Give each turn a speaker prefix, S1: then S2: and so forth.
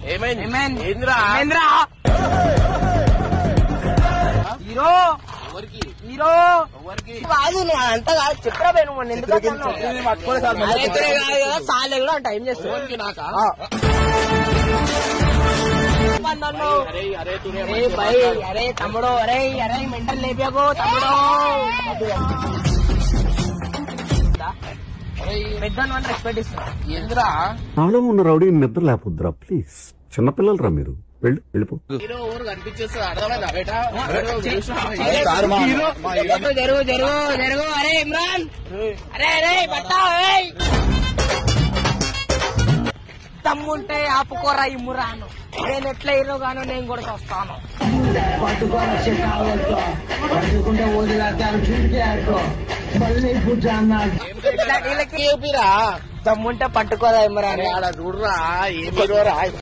S1: ఏమైంది?
S2: ఏంద్రా
S1: హీరో
S2: ఎవరికి
S1: హీరో కాదు నువ్వు అంతా కాదు చెప్పరా పోయి నువ్వు ఎందుకు సాలే కూడా అంట ఏం చేస్తావు
S2: నాకా
S1: అరే తమ్ముడు అరే మెంటల్ లేపాకో తమ్ముడు పెద్ద రెస్పెక్ట్ ఇస్తున్నా
S2: ఏంద్రా
S3: నాలో ఉన్న రౌడీ నిద్ర లేకపోద్దురా ప్లీజ్ చిన్నపిల్లలరా మీరు వెళ్ళిపో
S2: హీరో ఎవరు కనిపించేస్తుంది అర్థమైందా బేటా
S1: జరుగు అరే ఇమ్రాన్ అరే బట్టా తమ్ముంటే ఆపుకోరా ఇమ్రాన్ నేను ఎట్లా హీరో గానో నేను కూడా వస్తాను తమ్ముంటే పట్టుకోరా ఇమ్రాన్
S2: చూడరా ఏం హీరోరా